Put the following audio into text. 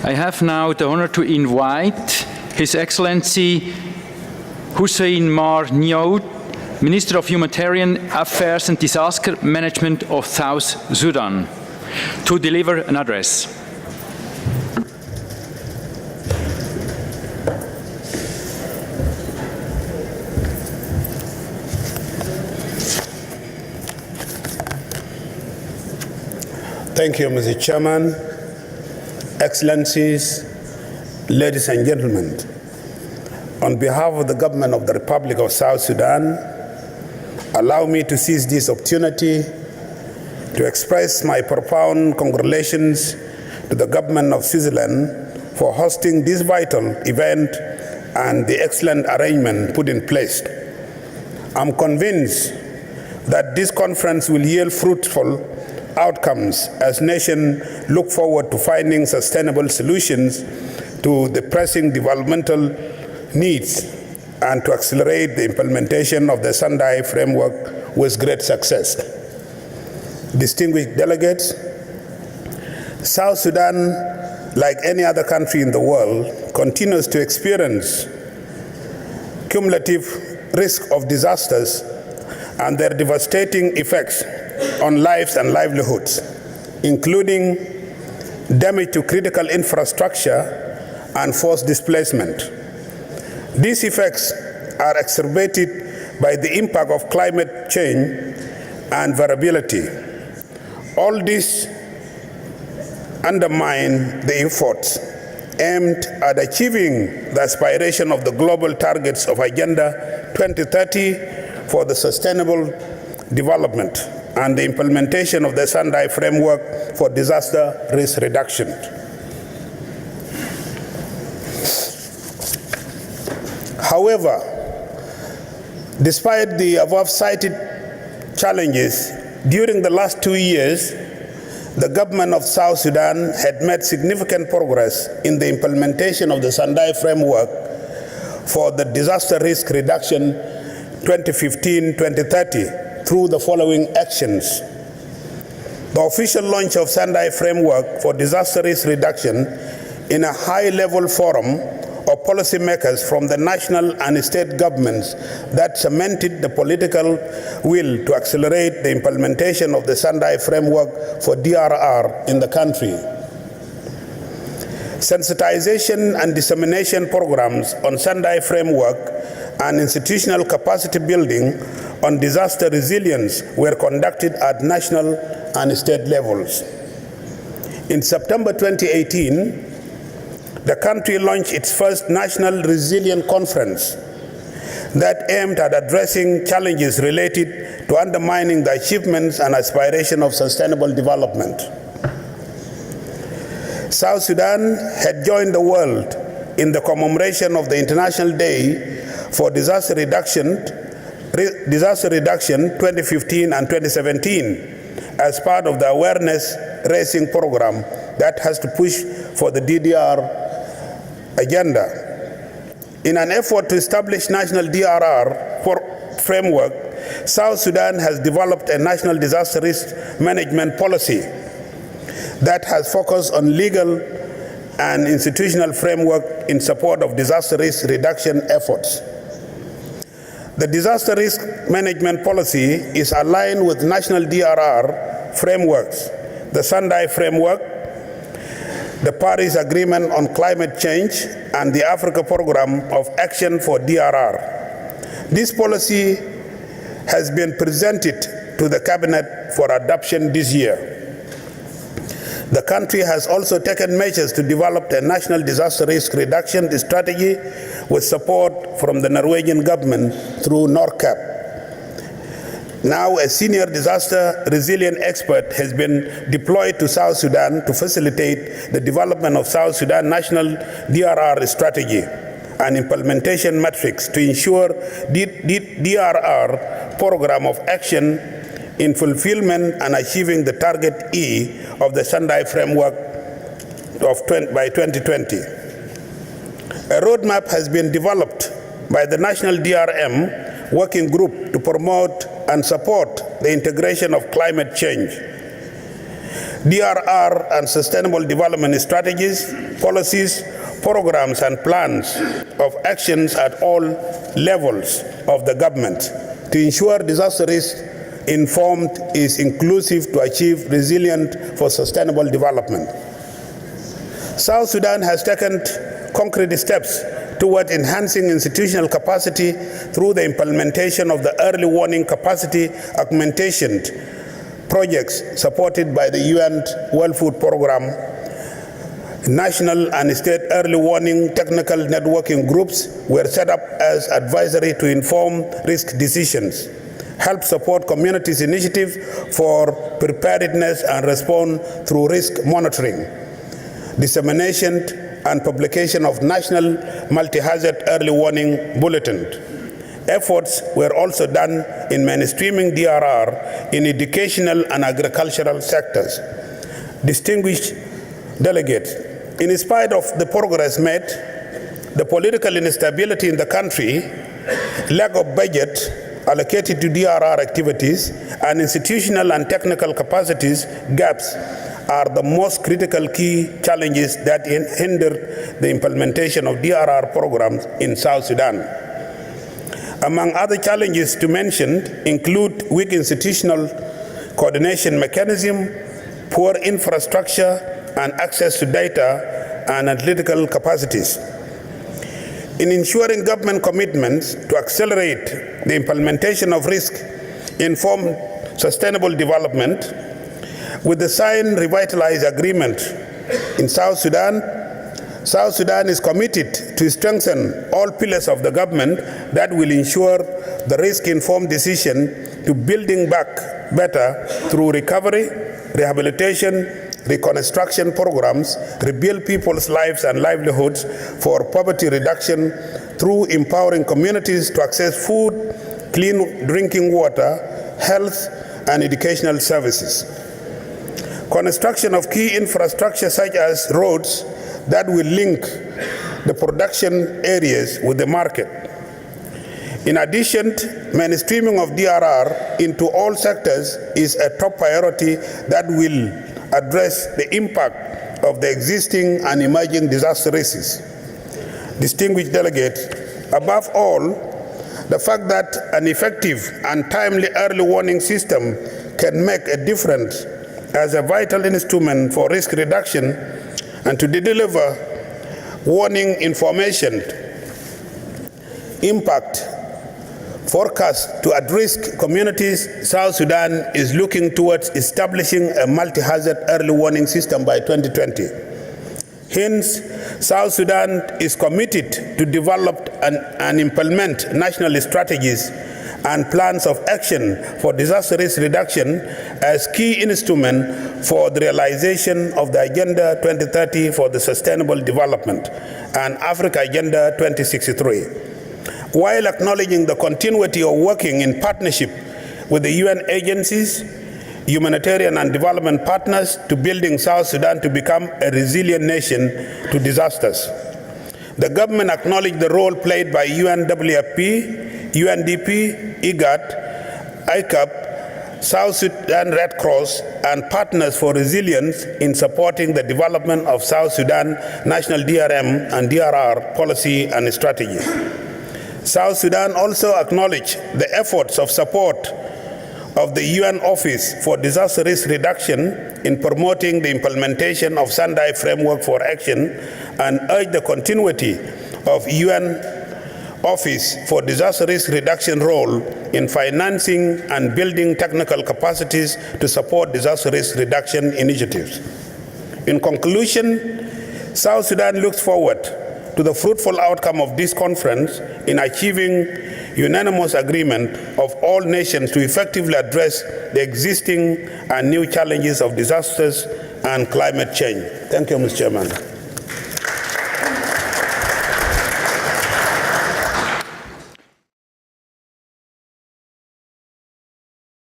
I have now the honor to invite His Excellency Hussein Nyuot, Minister of Humanitarian Affairs and Disaster Management of South Sudan, to deliver an address. Thank you, Mr. Chairman, Excellencies, ladies and gentlemen. On behalf of the government of the Republic of South Sudan, allow me to seize this opportunity to express my profound congratulations to the government of Switzerland for hosting this vital event and the excellent arrangement put in place. I'm convinced that this conference will yield fruitful outcomes as nations look forward to finding sustainable solutions to the pressing developmental needs and to accelerate the implementation of the Sendai framework with great success. Distinguished delegates, South Sudan, like any other country in the world, continues to experience cumulative risk of disasters and their devastating effects on lives and livelihoods, including damage to critical infrastructure and forced displacement. These effects are exacerbated by the impact of climate change and variability. All this undermine the efforts aimed at achieving the aspiration of the global targets of Agenda 2030 for the sustainable development and the implementation of the Sendai framework for disaster risk reduction. However, despite the above-cited challenges, during the last 2 years, the government of South Sudan had made significant progress in the implementation of the Sendai framework for the disaster risk reduction 2015-2030 through the following actions. The official launch of Sendai framework for disaster risk reduction in a high-level forum of policymakers from the national and state governments that cemented the political will to accelerate the implementation of the Sendai framework for DRR in the country. Sensitization and dissemination programs on Sendai framework and institutional capacity building on disaster resilience were conducted at national and state levels. In September 2018, the country launched its first National Resilience Conference that aimed at addressing challenges related to undermining the achievements and aspiration of sustainable development. South Sudan had joined the world in the commemoration of the International Day for Disaster Reduction 2015 and 2017 as part of the awareness raising program that has to push for the DDR agenda. In an effort to establish national DRR framework, South Sudan has developed a national disaster risk management policy that has focused on legal and institutional framework in support of disaster risk reduction efforts. The disaster risk management policy is aligned with national DRR frameworks, the Sendai framework, the Paris Agreement on Climate Change, and the Africa Program of Action for DRR. This policy has been presented to the Cabinet for adoption this year. The country has also taken measures to develop a national disaster risk reduction strategy with support from the Norwegian government through NORCAP. Now, a senior disaster resilient expert has been deployed to South Sudan to facilitate the development of South Sudan national DRR strategy and implementation metrics to ensure the DRR program of action in fulfillment and achieving the target E of the Sendai framework by 2020. A roadmap has been developed by the National DRM Working Group to promote and support the integration of climate change. DRR and sustainable development strategies, policies, programs, and plans of actions at all levels of the government to ensure disaster risk informed is inclusive to achieve resilient for sustainable development. South Sudan has taken concrete steps toward enhancing institutional capacity through the implementation of the early warning capacity augmentation projects supported by the UN World Food Programme. National and state early warning technical networking groups were set up as advisory to inform risk decisions, help support communities' initiatives for preparedness and respond through risk monitoring, dissemination and publication of national multi-hazard early warning bulletins. Efforts were also done in mainstreaming DRR in educational and agricultural sectors. Distinguished delegates, in spite of the progress made, the political instability in the country, lack of budget allocated to DRR activities, and institutional and technical capacities gaps are the most critical key challenges that hinder the implementation of DRR programs in South Sudan. Among other challenges to mention include weak institutional coordination mechanism, poor infrastructure, and access to data and analytical capacities. In ensuring government commitments to accelerate the implementation of risk-informed sustainable development, with the signed revitalized agreement in South Sudan is committed to strengthen all pillars of the government that will ensure the risk-informed decision to building back better through recovery, rehabilitation, reconstruction programs, rebuild people's lives and livelihoods for poverty reduction through empowering communities to access food, clean drinking water, health, and educational services. Construction of key infrastructure such as roads that will link the production areas with the market. In addition, mainstreaming of DRR into all sectors is a top priority that will address the impact of the existing and emerging disaster risks. Distinguished delegates, above all, the fact that an effective and timely early warning system can make a difference as a vital instrument for risk reduction and to deliver warning information impact forecast to at-risk communities, South Sudan is looking towards establishing a multi-hazard early warning system by 2020. Hence, South Sudan is committed to develop and implement national strategies and plans of action for disaster risk reduction as key instrument for the realization of the Agenda 2030 for the Sustainable Development and Africa Agenda 2063, while acknowledging the continuity of working in partnership with the UN agencies, humanitarian and development partners to building South Sudan to become a resilient nation to disasters. The government acknowledged the role played by UNWFP, UNDP, IGAD, ICAP, South Sudan Red Cross, and Partners for Resilience in supporting the development of South Sudan National DRM and DRR policy and strategy. South Sudan also acknowledged the efforts of support of the UN Office for Disaster Risk Reduction in promoting the implementation of Sendai Framework for Action and urged the continuity of UN Office for Disaster Risk Reduction role in financing and building technical capacities to support disaster risk reduction initiatives. In conclusion, South Sudan looks forward to the fruitful outcome of this conference in achieving unanimous agreement of all nations to effectively address the existing and new challenges of disasters and climate change. Thank you, Mr. Chairman.